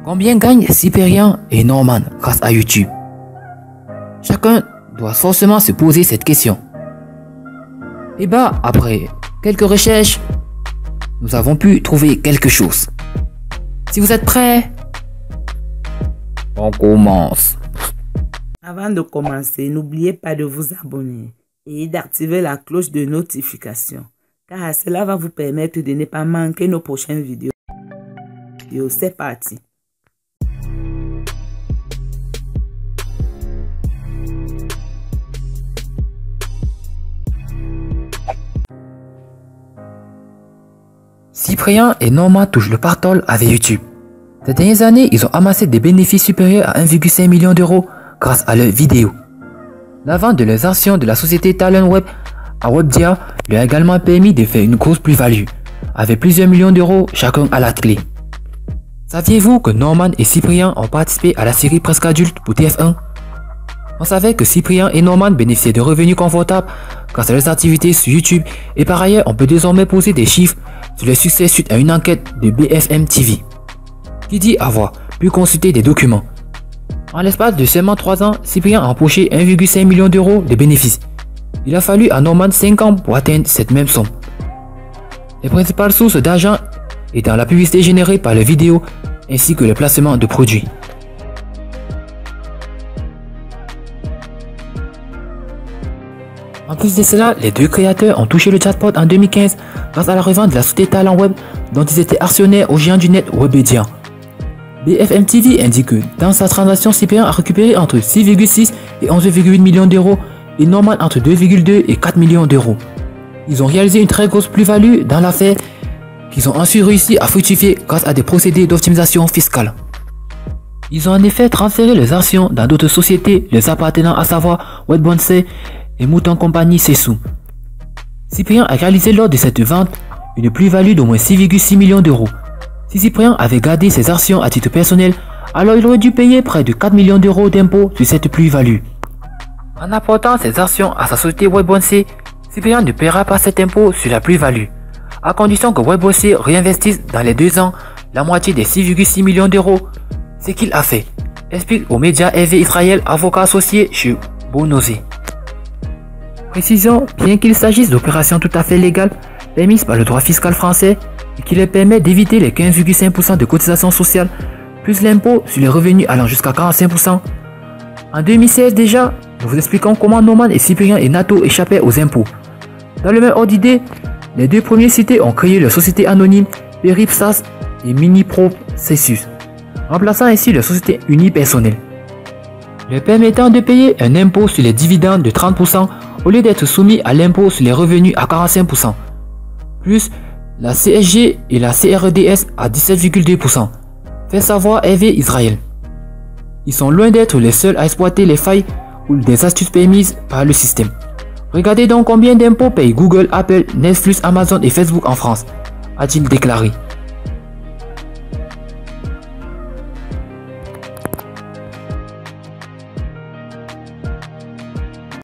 Combien gagnent Cyprien et Norman grâce à YouTube? Chacun doit forcément se poser cette question. Et bah, après quelques recherches, nous avons pu trouver quelque chose. Si vous êtes prêts, on commence. Avant de commencer, n'oubliez pas de vous abonner et d'activer la cloche de notification, car cela va vous permettre de ne pas manquer nos prochaines vidéos. C'est parti. Cyprien et Norman touchent le pactole avec YouTube. Ces dernières années, ils ont amassé des bénéfices supérieurs à 1,5 million d'euros grâce à leurs vidéos. La vente de leurs actions de la société Talent Web à Webdia leur a également permis de faire une grosse plus-value, avec plusieurs millions d'euros chacun à la clé. Saviez-vous que Norman et Cyprien ont participé à la série Presque Adulte pour TF1? On savait que Cyprien et Norman bénéficiaient de revenus confortables grâce à leurs activités sur YouTube, et par ailleurs on peut désormais poser des chiffres sur le succès suite à une enquête de BFM TV, qui dit avoir pu consulter des documents. En l'espace de seulement 3 ans, Cyprien a empoché 1,5 million d'euros de bénéfices. Il a fallu à Norman 5 ans pour atteindre cette même somme. Les principales sources d'argent étant la publicité générée par les vidéos ainsi que le placement de produits. En plus de cela, les deux créateurs ont touché le jackpot en 2015 grâce à la revente de la société Talent Web dont ils étaient actionnaires au géant du net Webedia. BFM TV indique que dans sa transaction, Cyprien a récupéré entre 6,6 et 11,8 millions d'euros et Norman entre 2,2 et 4 millions d'euros. Ils ont réalisé une très grosse plus-value dans l'affaire qu'ils ont ensuite réussi à fructifier grâce à des procédés d'optimisation fiscale. Ils ont en effet transféré leurs actions dans d'autres sociétés les appartenant à savoir WebBonsai et Mouton Compagnie Sessou. Cyprien a réalisé lors de cette vente une plus-value d'au moins 6,6 millions d'euros. Si Cyprien avait gardé ses actions à titre personnel, alors il aurait dû payer près de 4 millions d'euros d'impôts sur cette plus-value. En apportant ses actions à sa société WebBonsai, Cyprien ne paiera pas cet impôt sur la plus-value, à condition que WebBonsai réinvestisse dans les 2 ans la moitié des 6,6 millions d'euros, ce qu'il a fait, explique aux médias Hervé Israël, avocat associé chez Bonosé. Précision, bien qu'il s'agisse d'opérations tout à fait légales, permises par le droit fiscal français, et qui leur permet d'éviter les 15,5% de cotisations sociales, plus l'impôt sur les revenus allant jusqu'à 45%. En 2016 déjà, nous vous expliquons comment Norman et Cyprien et Nato échappaient aux impôts. Dans le même ordre d'idée, les deux premiers cités ont créé leur société anonyme Peripsas et MiniProcessus, remplaçant ainsi leur société unipersonnelle, leur permettant de payer un impôt sur les dividendes de 30% au lieu d'être soumis à l'impôt sur les revenus à 45%, plus la CSG et la CRDS à 17,2%, fait savoir Hervé Israël. Ils sont loin d'être les seuls à exploiter les failles ou des astuces permises par le système. Regardez donc combien d'impôts payent Google, Apple, Netflix, Amazon et Facebook en France, a-t-il déclaré.